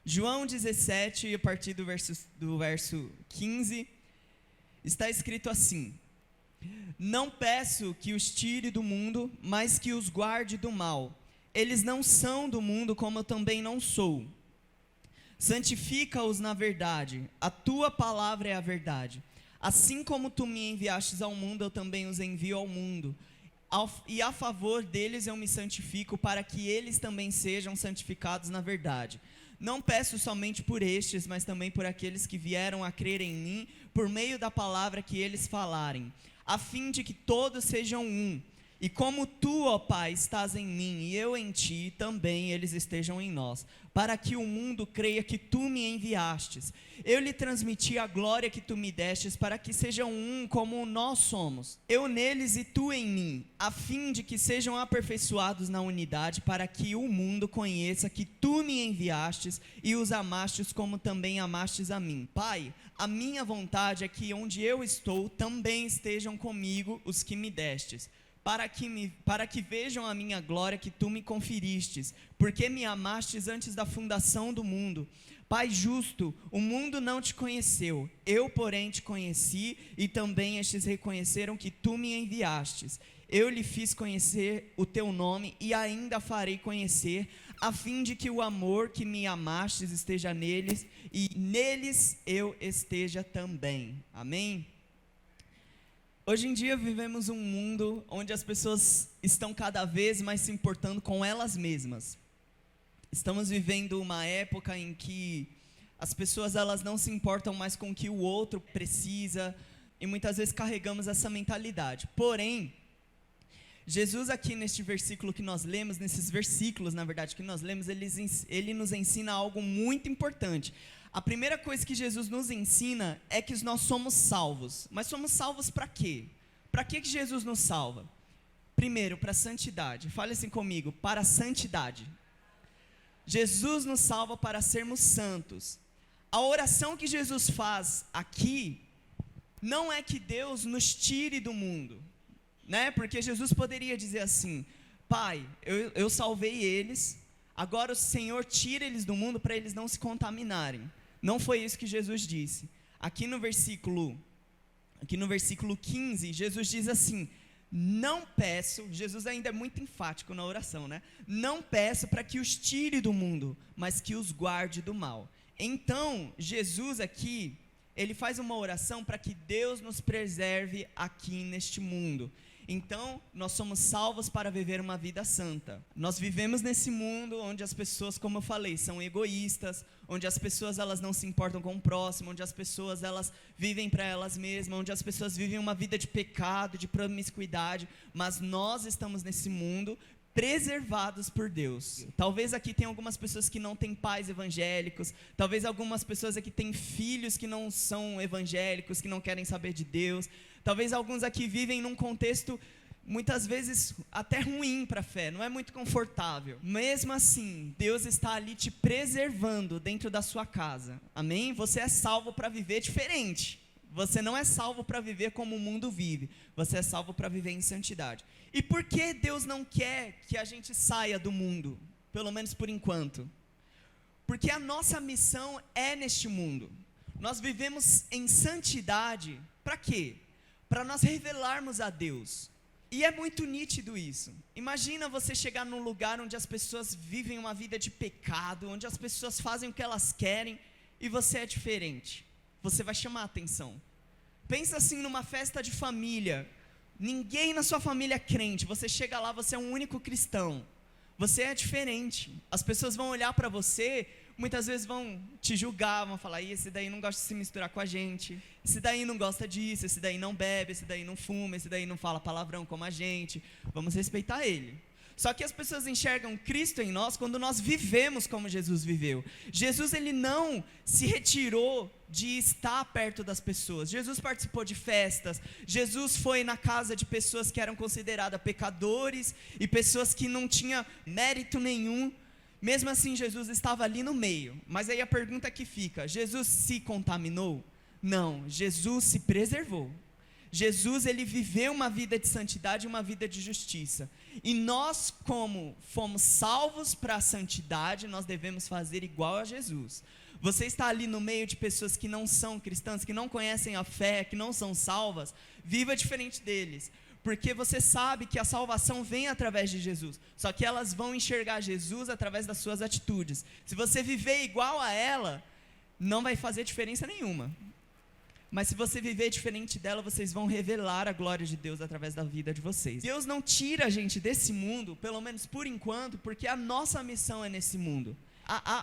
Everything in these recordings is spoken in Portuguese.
João 17, a partir do verso 15, está escrito assim: Não peço que os tire do mundo, mas que os guarde do mal. Eles não são do mundo, como eu também não sou. Santifica-os na verdade, a tua palavra é a verdade. Assim como tu me enviastes ao mundo, eu também os envio ao mundo. E a favor deles eu me santifico, para que eles também sejam santificados na verdade. Não peço somente por estes, mas também por aqueles que vieram a crer em mim, por meio da palavra que eles falarem, a fim de que todos sejam um. E como tu, ó Pai, estás em mim e eu em ti, também eles estejam em nós, para que o mundo creia que tu me enviastes. Eu lhe transmiti a glória que tu me destes, para que sejam um como nós somos, eu neles e tu em mim, a fim de que sejam aperfeiçoados na unidade, para que o mundo conheça que tu me enviastes e os amastes como também amastes a mim. Pai, a minha vontade é que onde eu estou, também estejam comigo os que me destes, para que vejam a minha glória que tu me conferistes, porque me amastes antes da fundação do mundo. Pai justo, o mundo não te conheceu, eu porém te conheci, e também estes reconheceram que tu me enviastes. Eu lhe fiz conhecer o teu nome, e ainda farei conhecer, a fim de que o amor que me amastes esteja neles, e neles eu esteja também. Amém? Hoje em dia vivemos um mundo onde as pessoas estão cada vez mais se importando com elas mesmas. Estamos vivendo uma época em que as pessoas elas não se importam mais com o que o outro precisa, e muitas vezes carregamos essa mentalidade. Porém, Jesus aqui neste versículo que nós lemos, nesses versículos na verdade que nós lemos, ele nos ensina algo muito importante. A primeira coisa que Jesus nos ensina é que nós somos salvos. Mas somos salvos para quê? Para que Jesus nos salva? Primeiro, para a santidade. Fale assim comigo, para a santidade. Jesus nos salva para sermos santos. A oração que Jesus faz aqui, não é que Deus nos tire do mundo, né? Porque Jesus poderia dizer assim: Pai, eu salvei eles, agora o Senhor tira eles do mundo para eles não se contaminarem. Não foi isso que Jesus disse. Aqui no versículo 15, Jesus diz assim: não peço, Jesus ainda é muito enfático na oração, né? Não peço para que os tire do mundo, mas que os guarde do mal. Então, Jesus aqui, ele faz uma oração para que Deus nos preserve aqui neste mundo. Então, nós somos salvos para viver uma vida santa. Nós vivemos nesse mundo onde as pessoas, como eu falei, são egoístas, onde as pessoas elas não se importam com o próximo, onde as pessoas elas vivem para elas mesmas, onde as pessoas vivem uma vida de pecado, de promiscuidade, mas nós estamos nesse mundo preservados por Deus. Talvez aqui tenha algumas pessoas que não têm pais evangélicos, talvez algumas pessoas aqui têm filhos que não são evangélicos, que não querem saber de Deus, talvez alguns aqui vivem num contexto muitas vezes até ruim para a fé, não é muito confortável. Mesmo assim, Deus está ali te preservando dentro da sua casa, amém? Você é salvo para viver diferente. Você não é salvo para viver como o mundo vive, você é salvo para viver em santidade. E por que Deus não quer que a gente saia do mundo, pelo menos por enquanto? Porque a nossa missão é neste mundo. Nós vivemos em santidade, para quê? Para nós revelarmos a Deus. E é muito nítido isso. Imagina você chegar num lugar onde as pessoas vivem uma vida de pecado, onde as pessoas fazem o que elas querem, e você é diferente. Você vai chamar a atenção. Pensa assim numa festa de família, ninguém na sua família é crente, você chega lá, você é um único cristão, você é diferente, as pessoas vão olhar para você, muitas vezes vão te julgar, vão falar: esse daí não gosta de se misturar com a gente, esse daí não gosta disso, esse daí não bebe, esse daí não fuma, esse daí não fala palavrão como a gente, vamos respeitar ele. Só que as pessoas enxergam Cristo em nós quando nós vivemos como Jesus viveu. Jesus, ele não se retirou de estar perto das pessoas. Jesus participou de festas. Jesus foi na casa de pessoas que eram consideradas pecadores e pessoas que não tinham mérito nenhum. Mesmo assim, Jesus estava ali no meio. Mas aí a pergunta que fica: Jesus se contaminou? Não, Jesus se preservou. Jesus, ele viveu uma vida de santidade e uma vida de justiça. E nós, como fomos salvos para a santidade, nós devemos fazer igual a Jesus. Você está ali no meio de pessoas que não são cristãs, que não conhecem a fé, que não são salvas, viva diferente deles. Porque você sabe que a salvação vem através de Jesus. Só que elas vão enxergar Jesus através das suas atitudes. Se você viver igual a ela, não vai fazer diferença nenhuma. Mas se você viver diferente dela, vocês vão revelar a glória de Deus através da vida de vocês. Deus não tira a gente desse mundo, pelo menos por enquanto, porque a nossa missão é nesse mundo.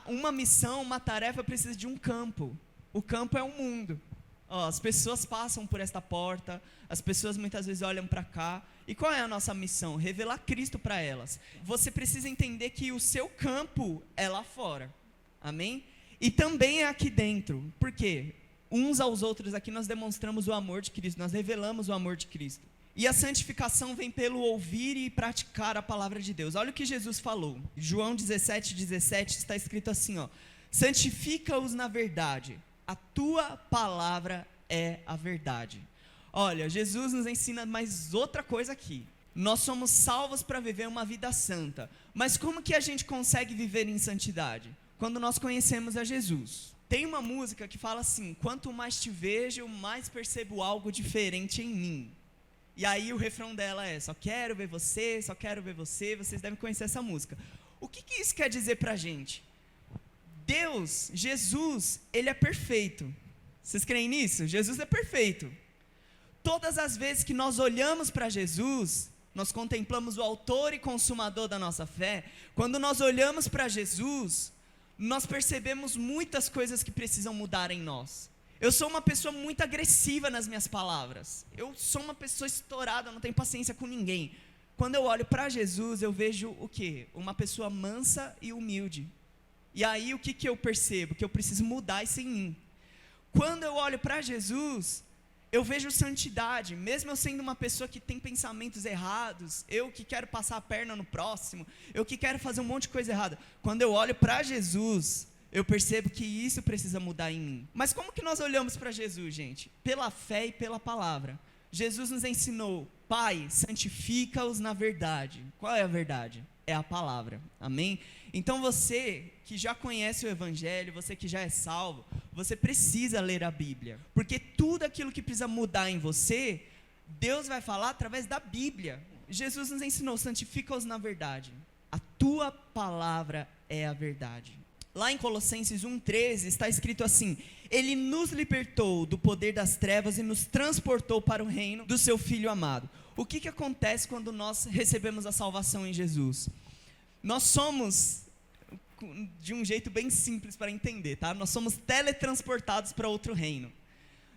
Uma missão, uma tarefa precisa de um campo. O campo é o mundo. As pessoas passam por esta porta, as pessoas muitas vezes olham para cá. E qual é a nossa missão? Revelar Cristo para elas. Você precisa entender que o seu campo é lá fora. Amém? E também é aqui dentro. Por quê? Uns aos outros aqui nós demonstramos o amor de Cristo, nós revelamos o amor de Cristo. E a santificação vem pelo ouvir e praticar a palavra de Deus. Olha o que Jesus falou. João 17 está escrito assim, santifica-os na verdade, a tua palavra é a verdade. Olha, Jesus nos ensina mais outra coisa aqui. Nós somos salvos para viver uma vida santa. Mas como que a gente consegue viver em santidade? Quando nós conhecemos a Jesus. Tem uma música que fala assim: quanto mais te vejo, mais percebo algo diferente em mim. E aí o refrão dela é: só quero ver você, só quero ver você. Vocês devem conhecer essa música. O que isso quer dizer pra gente? Deus, Jesus, ele é perfeito. Vocês creem nisso? Jesus é perfeito. Todas as vezes que nós olhamos para Jesus, nós contemplamos o autor e consumador da nossa fé. Quando nós olhamos para Jesus, nós percebemos muitas coisas que precisam mudar em nós. Eu sou uma pessoa muito agressiva nas minhas palavras. Eu sou uma pessoa estourada, não tenho paciência com ninguém. Quando eu olho para Jesus, eu vejo o quê? Uma pessoa mansa e humilde. E aí o que eu percebo? Que eu preciso mudar isso em mim. Quando eu olho para Jesus, eu vejo santidade, mesmo eu sendo uma pessoa que tem pensamentos errados, eu que quero passar a perna no próximo, eu que quero fazer um monte de coisa errada. Quando eu olho para Jesus, eu percebo que isso precisa mudar em mim. Mas como que nós olhamos para Jesus, gente? Pela fé e pela palavra. Jesus nos ensinou: Pai, santifica-os na verdade. Qual é a verdade? É a palavra, amém? Então você que já conhece o Evangelho, você que já é salvo, você precisa ler a Bíblia, porque tudo aquilo que precisa mudar em você, Deus vai falar através da Bíblia. Jesus nos ensinou: santifica-os na verdade, a tua palavra é a verdade. Lá em Colossenses 1,13 está escrito assim: Ele nos libertou do poder das trevas e nos transportou para o reino do seu Filho amado. O que acontece quando nós recebemos a salvação em Jesus? Nós somos, de um jeito bem simples para entender, tá? Nós somos teletransportados para outro reino.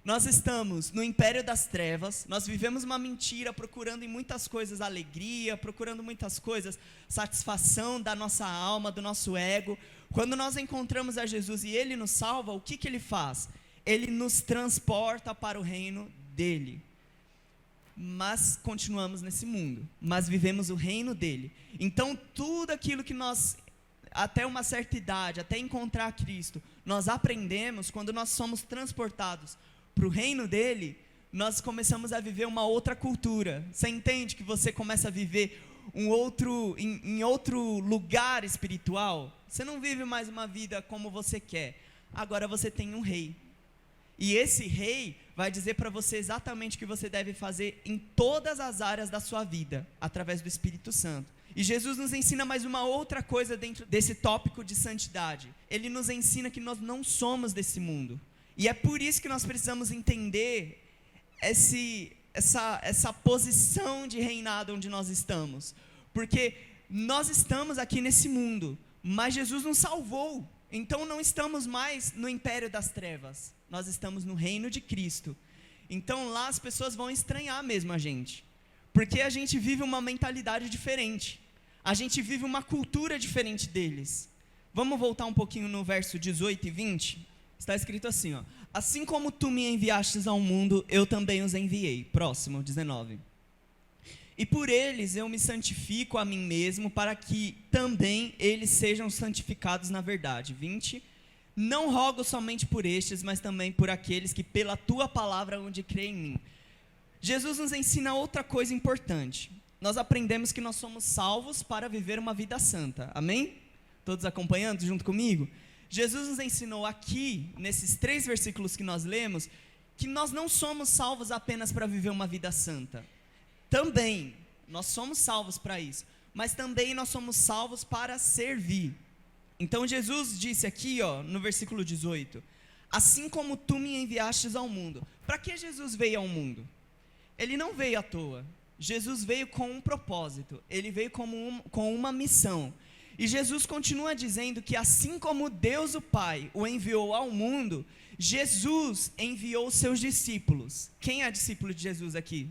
Nós estamos no império das trevas, nós vivemos uma mentira, procurando em muitas coisas alegria, procurando muitas coisas satisfação da nossa alma, do nosso ego. Quando nós encontramos a Jesus e Ele nos salva, o que Ele faz? Ele nos transporta para o reino dEle. Mas continuamos nesse mundo, mas vivemos o reino dEle. Então tudo aquilo que nós, até uma certa idade, até encontrar Cristo, nós aprendemos, quando nós somos transportados para o reino dEle, nós começamos a viver uma outra cultura. Você entende que você começa a viver em outro lugar espiritual? Você não vive mais uma vida como você quer. Agora você tem um rei. E esse rei vai dizer para você exatamente o que você deve fazer em todas as áreas da sua vida, através do Espírito Santo. E Jesus nos ensina mais uma outra coisa dentro desse tópico de santidade. Ele nos ensina que nós não somos desse mundo. E é por isso que nós precisamos entender essa posição de reinado onde nós estamos. Porque nós estamos aqui nesse mundo, mas Jesus nos salvou. Então não estamos mais no império das trevas. Nós estamos no reino de Cristo. Então lá as pessoas vão estranhar mesmo a gente. Porque a gente vive uma mentalidade diferente. A gente vive uma cultura diferente deles. Vamos voltar um pouquinho no verso 18 e 20? Está escrito assim, assim como tu me enviastes ao mundo, eu também os enviei. Próximo, 19. E por eles eu me santifico a mim mesmo, para que também eles sejam santificados na verdade. 20. Não rogo somente por estes, mas também por aqueles que pela tua palavra hão de crer em mim. Jesus nos ensina outra coisa importante. Nós aprendemos que nós somos salvos para viver uma vida santa. Amém? Todos acompanhando junto comigo? Jesus nos ensinou aqui, nesses 3 versículos que nós lemos, que nós não somos salvos apenas para viver uma vida santa. Também, nós somos salvos para isso. Mas também nós somos salvos para servir. Então Jesus disse aqui, no versículo 18, assim como tu me enviastes ao mundo. Para que Jesus veio ao mundo? Ele não veio à toa. Jesus veio com um propósito. Ele veio com uma missão. E Jesus continua dizendo que assim como Deus o Pai o enviou ao mundo, Jesus enviou os seus discípulos. Quem é discípulo de Jesus aqui?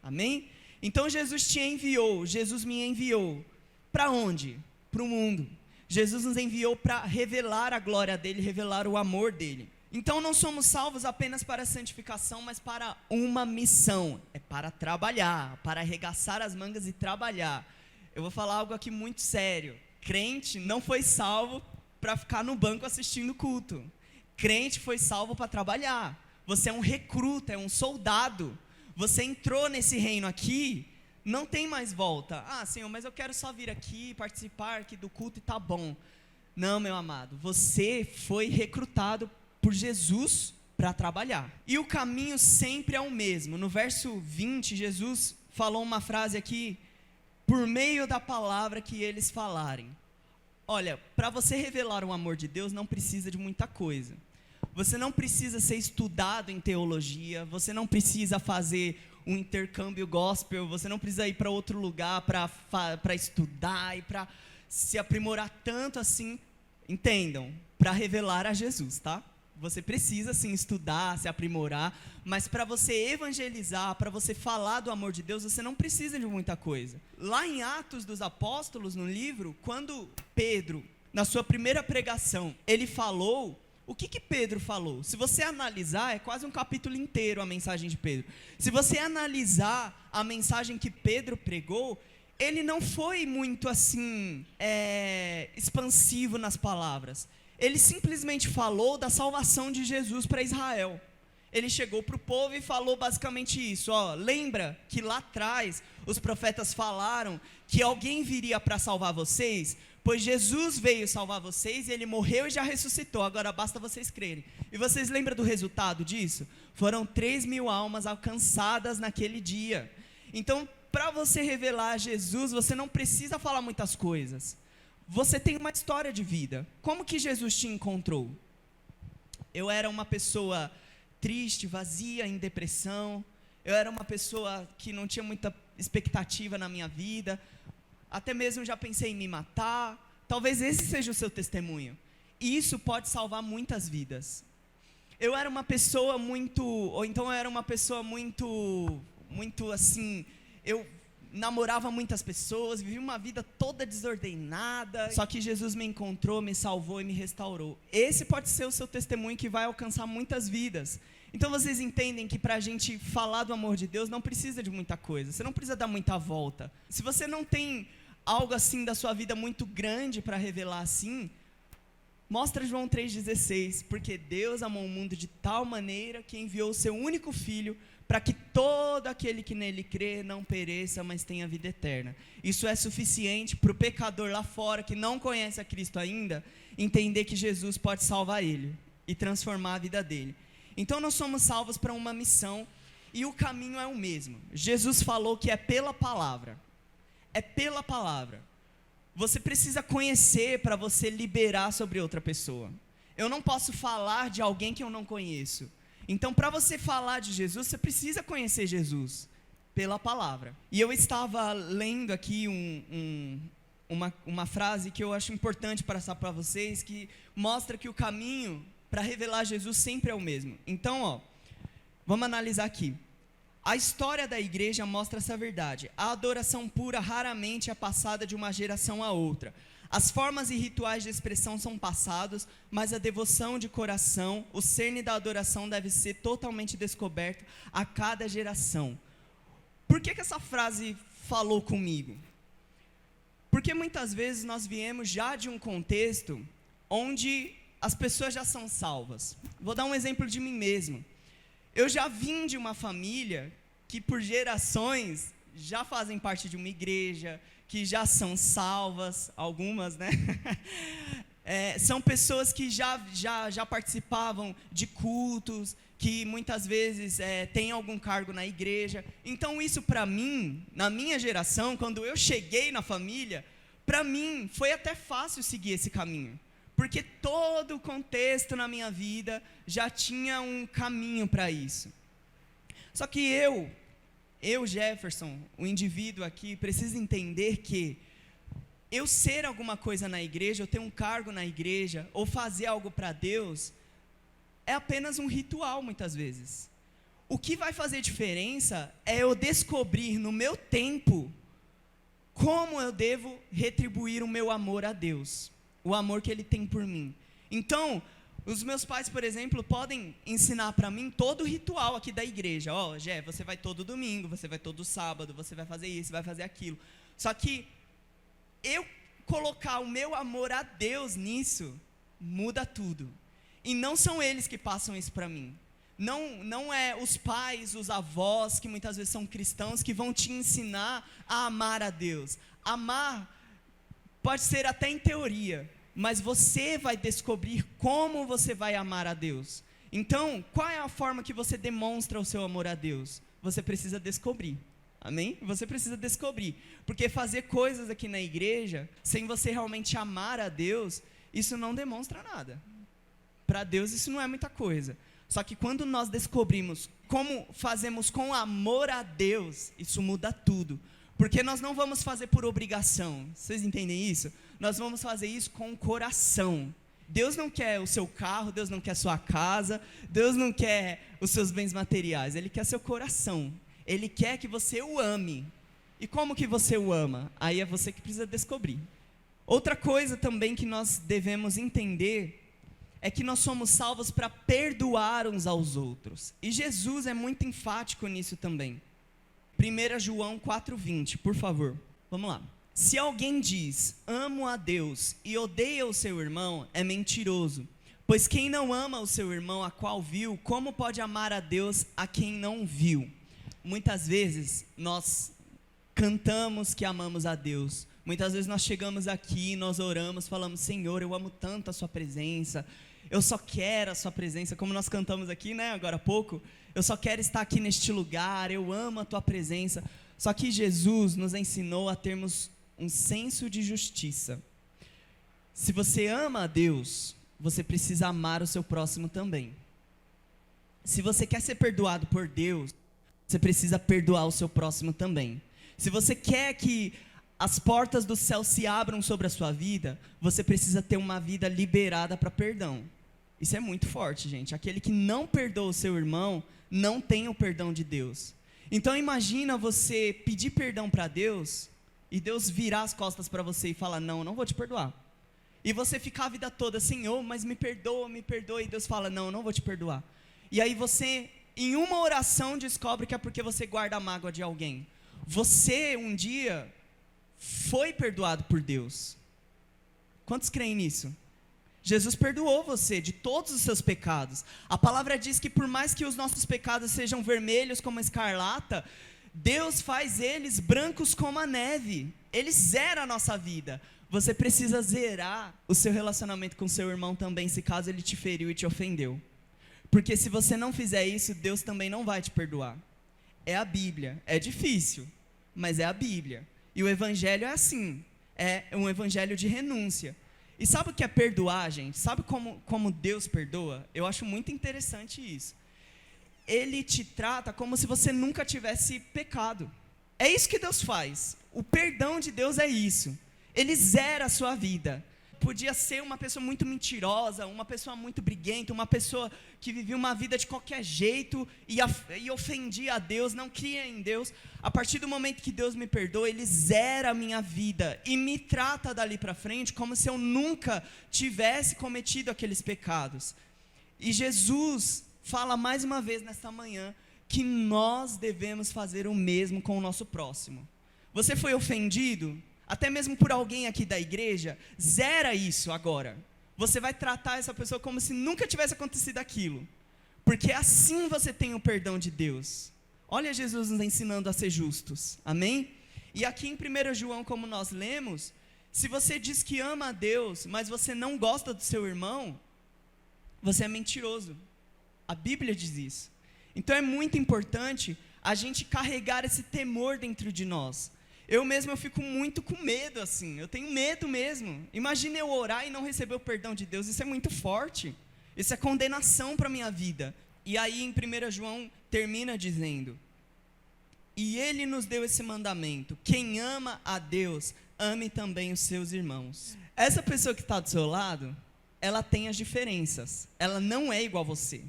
Amém? Então Jesus te enviou, Jesus me enviou. Para onde? Para o mundo. Jesus nos enviou para revelar a glória dele, revelar o amor dele. Então não somos salvos apenas para a santificação, mas para uma missão. É para trabalhar, para arregaçar as mangas e trabalhar. Eu vou falar algo aqui muito sério. Crente não foi salvo para ficar no banco assistindo culto. Crente foi salvo para trabalhar. Você é um recruta, é um soldado. Você entrou nesse reino aqui, não tem mais volta. Ah, Senhor, mas eu quero só vir aqui, participar aqui do culto e tá bom. Não, meu amado, você foi recrutado por Jesus para trabalhar. E o caminho sempre é o mesmo. No verso 20, Jesus falou uma frase aqui, por meio da palavra que eles falarem. Olha, para você revelar o amor de Deus, não precisa de muita coisa. Você não precisa ser estudado em teologia, você não precisa fazer um intercâmbio gospel, você não precisa ir para outro lugar para estudar e para se aprimorar tanto assim, entendam, para revelar a Jesus, tá? Você precisa sim estudar, se aprimorar, mas para você evangelizar, para você falar do amor de Deus, você não precisa de muita coisa. Lá em Atos dos Apóstolos, no livro, quando Pedro, na sua primeira pregação, ele falou, o que Pedro falou? Se você analisar, é quase um capítulo inteiro a mensagem de Pedro. Se você analisar a mensagem que Pedro pregou, ele não foi muito assim, expansivo nas palavras. Ele simplesmente falou da salvação de Jesus para Israel. Ele chegou para o povo e falou basicamente isso. Lembra que lá atrás os profetas falaram que alguém viria para salvar vocês? Pois Jesus veio salvar vocês e ele morreu e já ressuscitou. Agora basta vocês crerem. E vocês lembram do resultado disso? Foram 3.000 almas alcançadas naquele dia. Então, para você revelar Jesus, você não precisa falar muitas coisas. Você tem uma história de vida. Como que Jesus te encontrou? Eu era uma pessoa triste, vazia, em depressão. Eu era uma pessoa que não tinha muita expectativa na minha vida. Até mesmo já pensei em me matar. Talvez esse seja o seu testemunho. E isso pode salvar muitas vidas. Eu era uma pessoa muito assim, eu namorava muitas pessoas, vivi uma vida toda desordenada, só que Jesus me encontrou, me salvou e me restaurou. Esse pode ser o seu testemunho que vai alcançar muitas vidas. Então vocês entendem que para a gente falar do amor de Deus não precisa de muita coisa, você não precisa dar muita volta. Se você não tem algo assim da sua vida muito grande para revelar assim, mostra João 3,16, porque Deus amou o mundo de tal maneira que enviou o seu único Filho para que todo aquele que nele crê não pereça, mas tenha vida eterna. Isso é suficiente para o pecador lá fora, que não conhece a Cristo ainda, entender que Jesus pode salvar ele e transformar a vida dele. Então nós somos salvos para uma missão e o caminho é o mesmo. Jesus falou que é pela palavra. É pela palavra. Você precisa conhecer para você liberar sobre outra pessoa. Eu não posso falar de alguém que eu não conheço. Então, para você falar de Jesus, você precisa conhecer Jesus pela palavra. E eu estava lendo aqui uma frase que eu acho importante passar para vocês, que mostra que o caminho para revelar Jesus sempre é o mesmo. Então, vamos analisar aqui. A história da igreja mostra essa verdade. A adoração pura raramente é passada de uma geração a outra. As formas e rituais de expressão são passados, mas a devoção de coração, o cerne da adoração deve ser totalmente descoberto a cada geração. Por que essa frase falou comigo? Porque muitas vezes nós viemos já de um contexto onde as pessoas já são salvas. Vou dar um exemplo de mim mesmo. Eu já vim de uma família que por gerações já fazem parte de uma igreja, que já são salvas, algumas, né? São pessoas que já participavam de cultos, que muitas vezes têm algum cargo na igreja. Então isso para mim, na minha geração, quando eu cheguei na família, para mim foi até fácil seguir esse caminho. Porque todo o contexto na minha vida já tinha um caminho para isso. Só que eu, Jefferson, o indivíduo aqui, preciso entender que eu ser alguma coisa na igreja, eu ter um cargo na igreja, ou fazer algo para Deus, é apenas um ritual muitas vezes. O que vai fazer diferença é eu descobrir no meu tempo como eu devo retribuir o meu amor a Deus, o amor que Ele tem por mim. Então, os meus pais, por exemplo, podem ensinar para mim todo o ritual aqui da igreja. Ó, Jé, você vai todo domingo, você vai todo sábado, você vai fazer isso, vai fazer aquilo. Só que eu colocar o meu amor a Deus nisso, muda tudo. E não são eles que passam isso para mim. Não é os pais, os avós, que muitas vezes são cristãos, que vão te ensinar a amar a Deus. Amar pode ser até em teoria, mas você vai descobrir como você vai amar a Deus. Então, qual é a forma que você demonstra o seu amor a Deus? Você precisa descobrir. Amém? Você precisa descobrir. Porque fazer coisas aqui na igreja, sem você realmente amar a Deus, isso não demonstra nada. Para Deus isso não é muita coisa. Só que quando nós descobrimos como fazemos com amor a Deus, isso muda tudo. Porque nós não vamos fazer por obrigação. Vocês entendem isso? Nós vamos fazer isso com o coração. Deus não quer o seu carro, Deus não quer a sua casa, Deus não quer os seus bens materiais, Ele quer seu coração. Ele quer que você o ame. E como que você o ama? Aí é você que precisa descobrir. Outra coisa também que nós devemos entender é que nós somos salvos para perdoar uns aos outros. E Jesus é muito enfático nisso também. 1 João 4,20, por favor. Vamos lá. Se alguém diz, amo a Deus e odeia o seu irmão, é mentiroso. Pois quem não ama o seu irmão a qual viu, como pode amar a Deus a quem não viu? Muitas vezes nós cantamos que amamos a Deus. Muitas vezes nós chegamos aqui, nós oramos, falamos, Senhor, eu amo tanto a sua presença, eu só quero a sua presença, como nós cantamos aqui, né, agora há pouco, eu só quero estar aqui neste lugar, eu amo a tua presença. Só que Jesus nos ensinou a termos um senso de justiça. Se você ama a Deus, você precisa amar o seu próximo também. Se você quer ser perdoado por Deus, você precisa perdoar o seu próximo também. Se você quer que as portas do céu se abram sobre a sua vida, você precisa ter uma vida liberada para perdão. Isso é muito forte, gente. Aquele que não perdoa o seu irmão, não tem o perdão de Deus. Então imagina você pedir perdão para Deus, e Deus virar as costas para você e falar, não, eu não vou te perdoar. E você ficar a vida toda, Senhor, mas me perdoa, e Deus fala, não, eu não vou te perdoar. E aí você, em uma oração, descobre que é porque você guarda a mágoa de alguém. Você, um dia, foi perdoado por Deus. Quantos creem nisso? Jesus perdoou você de todos os seus pecados. A palavra diz que por mais que os nossos pecados sejam vermelhos como a escarlata, Deus faz eles brancos como a neve. Ele zera a nossa vida. Você precisa zerar o seu relacionamento com seu irmão também, se caso ele te feriu e te ofendeu. Porque se você não fizer isso, Deus também não vai te perdoar. É a Bíblia. É difícil, mas é a Bíblia. E o Evangelho é assim. É um Evangelho de renúncia. E sabe o que é perdoar, gente? Sabe como Deus perdoa? Eu acho muito interessante isso. Ele te trata como se você nunca tivesse pecado. É isso que Deus faz. O perdão de Deus é isso. Ele zera a sua vida. Podia ser uma pessoa muito mentirosa, uma pessoa muito briguenta, uma pessoa que vivia uma vida de qualquer jeito e ofendia a Deus, não cria em Deus. A partir do momento que Deus me perdoa, Ele zera a minha vida e me trata dali para frente como se eu nunca tivesse cometido aqueles pecados. E Jesus fala mais uma vez nesta manhã que nós devemos fazer o mesmo com o nosso próximo. Você foi ofendido? Até mesmo por alguém aqui da igreja, zera isso agora. Você vai tratar essa pessoa como se nunca tivesse acontecido aquilo. Porque assim você tem o perdão de Deus. Olha Jesus nos ensinando a ser justos, amém? E aqui em 1 João, como nós lemos, se você diz que ama a Deus, mas você não gosta do seu irmão, você é mentiroso. A Bíblia diz isso. Então é muito importante a gente carregar esse temor dentro de nós. Eu fico muito com medo, assim, eu tenho medo mesmo. Imagina eu orar e não receber o perdão de Deus, isso é muito forte. Isso é condenação para a minha vida. E aí em 1 João termina dizendo: e ele nos deu esse mandamento: quem ama a Deus, ame também os seus irmãos. Essa pessoa que está do seu lado, ela tem as diferenças, ela não é igual a você.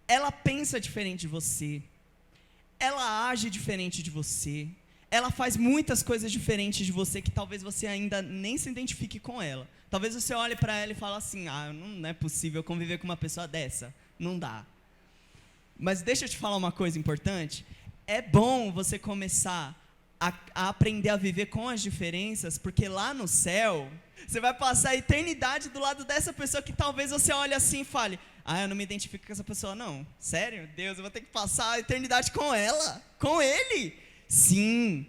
Ela pensa diferente de você, ela age diferente de você, ela faz muitas coisas diferentes de você que talvez você ainda nem se identifique com ela. Talvez você olhe para ela e fale assim: não é possível conviver com uma pessoa dessa, não dá. Mas deixa eu te falar uma coisa importante. É bom você começar a aprender a viver com as diferenças, porque lá no céu, você vai passar a eternidade do lado dessa pessoa que talvez você olhe assim e fale: eu não me identifico com essa pessoa não. Sério? Deus, eu vou ter que passar a eternidade com ela, com ele. Sim.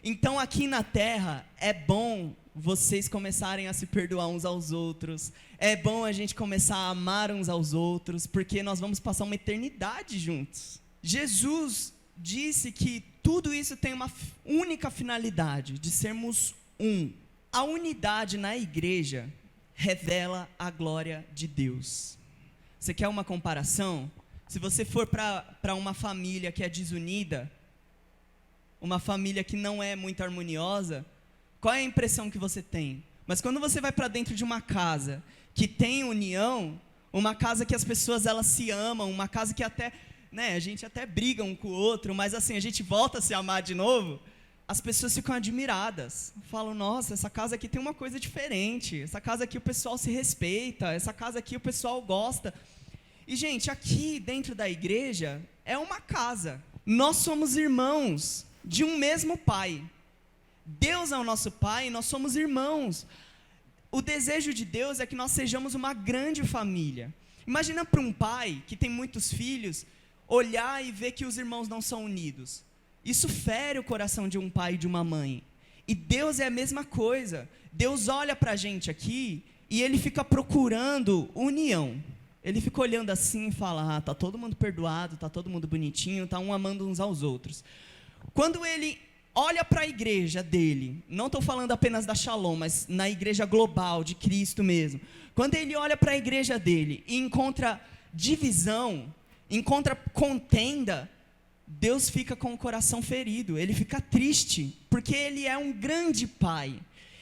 Então aqui na terra, é bom vocês começarem a se perdoar uns aos outros. É bom a gente começar a amar uns aos outros, porque nós vamos passar uma eternidade juntos. Jesus disse que tudo isso tem uma única finalidade, de sermos um. A unidade na igreja revela a glória de Deus. Você quer uma comparação? Se você for para uma família que é desunida, uma família que não é muito harmoniosa, qual é a impressão que você tem? Mas quando você vai para dentro de uma casa que tem união, uma casa que as pessoas elas se amam, uma casa que até, a gente até briga um com o outro, mas assim, a gente volta a se amar de novo, as pessoas ficam admiradas. Falam: nossa, essa casa aqui tem uma coisa diferente, essa casa aqui o pessoal se respeita, essa casa aqui o pessoal gosta. E gente, aqui dentro da igreja é uma casa. Nós somos irmãos de um mesmo Pai. Deus é o nosso Pai e nós somos irmãos. O desejo de Deus é que nós sejamos uma grande família. Imagina para um pai que tem muitos filhos, olhar e ver que os irmãos não são unidos. Isso fere o coração de um pai e de uma mãe. E Deus é a mesma coisa. Deus olha para a gente aqui e Ele fica procurando união. Ele fica olhando assim e fala: está todo mundo perdoado, está todo mundo bonitinho, está um amando uns aos outros. Quando Ele olha para a igreja dele, não estou falando apenas da Shalom, mas na igreja global, de Cristo mesmo. Quando Ele olha para a igreja dele e encontra divisão, encontra contenda, Deus fica com o coração ferido, Ele fica triste, porque Ele é um grande Pai.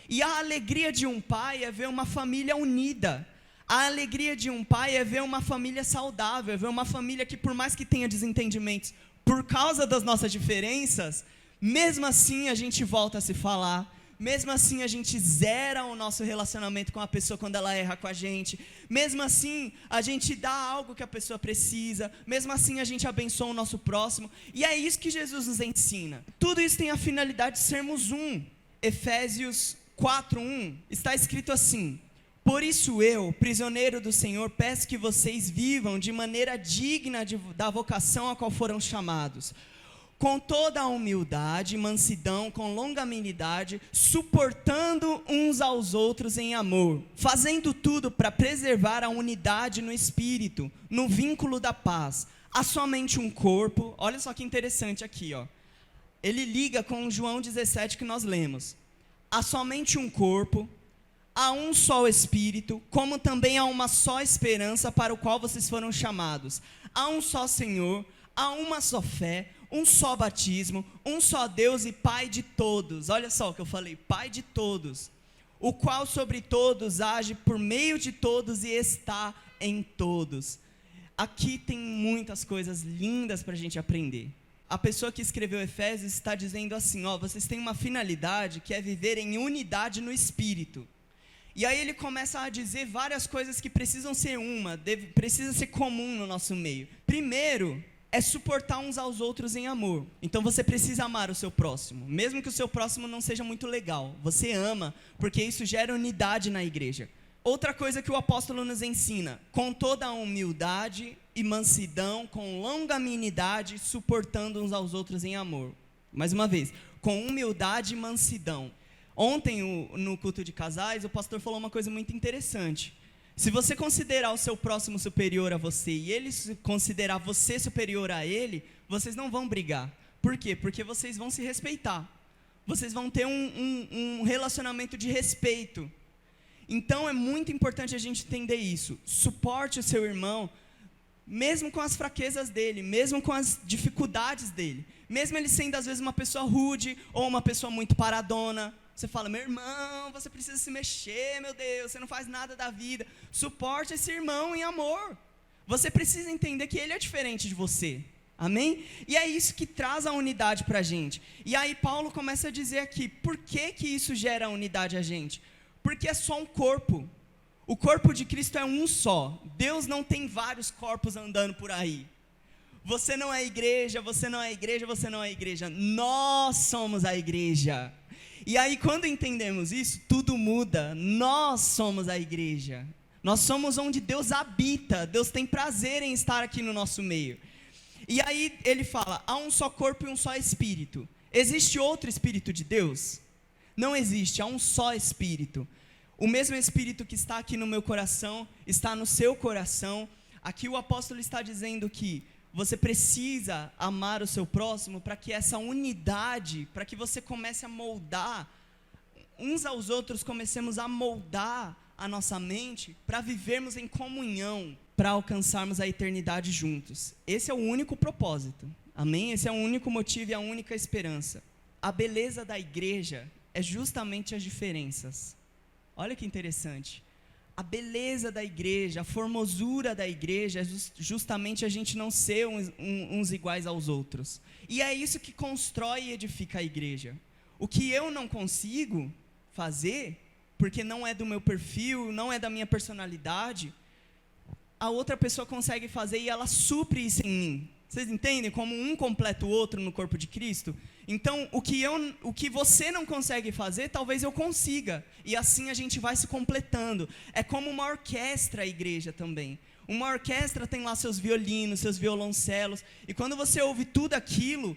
E a alegria de um pai é ver uma família unida. A alegria de um pai é ver uma família saudável, é ver uma família que, por mais que tenha desentendimentos, por causa das nossas diferenças, mesmo assim a gente volta a se falar, mesmo assim a gente zera o nosso relacionamento com a pessoa quando ela erra com a gente, mesmo assim a gente dá algo que a pessoa precisa, mesmo assim a gente abençoa o nosso próximo, e é isso que Jesus nos ensina. Tudo isso tem a finalidade de sermos um. Efésios 4:1 está escrito assim: por isso eu, prisioneiro do Senhor, peço que vocês vivam de maneira digna da vocação a qual foram chamados, com toda a humildade, mansidão, com longanimidade, suportando uns aos outros em amor, fazendo tudo para preservar a unidade no espírito, no vínculo da paz. Há somente um corpo. Olha só que interessante aqui, ó. Ele liga com João 17 que nós lemos. Há somente um corpo, há um só Espírito, como também há uma só esperança para o qual vocês foram chamados. Há um só Senhor, há uma só fé, um só batismo, um só Deus e Pai de todos. Olha só o que eu falei: Pai de todos, o qual sobre todos age por meio de todos e está em todos. Aqui tem muitas coisas lindas para a gente aprender. A pessoa que escreveu Efésios está dizendo assim: vocês têm uma finalidade que é viver em unidade no Espírito. E aí ele começa a dizer várias coisas que precisam ser precisa ser comum no nosso meio. Primeiro, é suportar uns aos outros em amor. Então você precisa amar o seu próximo, mesmo que o seu próximo não seja muito legal. Você ama, porque isso gera unidade na igreja. Outra coisa que o apóstolo nos ensina: com toda a humildade e mansidão, com longanimidade, suportando uns aos outros em amor. Mais uma vez, com humildade e mansidão. Ontem, no culto de casais, o pastor falou uma coisa muito interessante. Se você considerar o seu próximo superior a você e ele considerar você superior a ele, vocês não vão brigar. Por quê? Porque vocês vão se respeitar. Vocês vão ter um relacionamento de respeito. Então é muito importante a gente entender isso. Suporte o seu irmão, mesmo com as fraquezas dele, mesmo com as dificuldades dele. Mesmo ele sendo às vezes uma pessoa rude ou uma pessoa muito paradona. Você fala: meu irmão, você precisa se mexer, meu Deus, você não faz nada da vida. Suporte esse irmão em amor. Você precisa entender que ele é diferente de você. Amém? E é isso que traz a unidade para a gente. E aí Paulo começa a dizer aqui, por que que isso gera unidade a gente? Porque é só um corpo. O corpo de Cristo é um só. Deus não tem vários corpos andando por aí. Você não é igreja, você não é igreja, você não é igreja. Nós somos a igreja. E aí quando entendemos isso, tudo muda. Nós somos a igreja. Nós somos onde Deus habita. Deus tem prazer em estar aqui no nosso meio. E aí ele fala: há um só corpo e um só espírito. Existe outro espírito de Deus? Não existe, há um só espírito. O mesmo espírito que está aqui no meu coração, está no seu coração. Aqui o apóstolo está dizendo que você precisa amar o seu próximo para que essa unidade, para que você comece a moldar, uns aos outros comecemos a moldar a nossa mente para vivermos em comunhão, para alcançarmos a eternidade juntos. Esse é o único propósito, amém? Esse é o único motivo e a única esperança. A beleza da igreja é justamente as diferenças. Olha que interessante. A beleza da igreja, a formosura da igreja é justamente a gente não ser uns iguais aos outros. E é isso que constrói e edifica a igreja. O que eu não consigo fazer, porque não é do meu perfil, não é da minha personalidade, a outra pessoa consegue fazer e ela supre isso em mim. Vocês entendem? Como um completa o outro no corpo de Cristo. Então, o que você não consegue fazer, talvez eu consiga. E assim a gente vai se completando. É como uma orquestra, a igreja também. Uma orquestra tem lá seus violinos, seus violoncelos. E quando você ouve tudo aquilo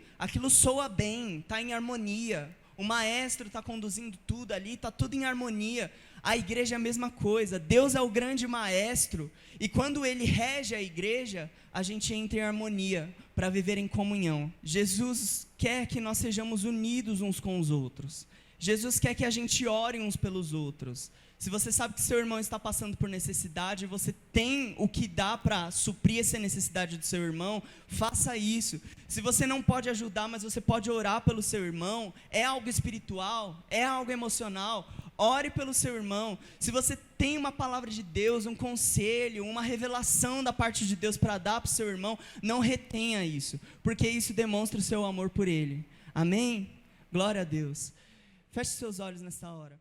soa bem, está em harmonia. O maestro está conduzindo tudo ali, está tudo em harmonia. A igreja é a mesma coisa. Deus é o grande maestro. E quando Ele rege a igreja, a gente entra em harmonia para viver em comunhão. Jesus quer que nós sejamos unidos uns com os outros. Jesus quer que a gente ore uns pelos outros. Se você sabe que seu irmão está passando por necessidade, você tem o que dá para suprir essa necessidade do seu irmão, faça isso. Se você não pode ajudar, mas você pode orar pelo seu irmão, é algo espiritual, é algo emocional, ore pelo seu irmão. Se você tem uma palavra de Deus, um conselho, uma revelação da parte de Deus para dar para o seu irmão, não retenha isso, porque isso demonstra o seu amor por ele. Amém? Glória a Deus. Feche seus olhos nessa hora.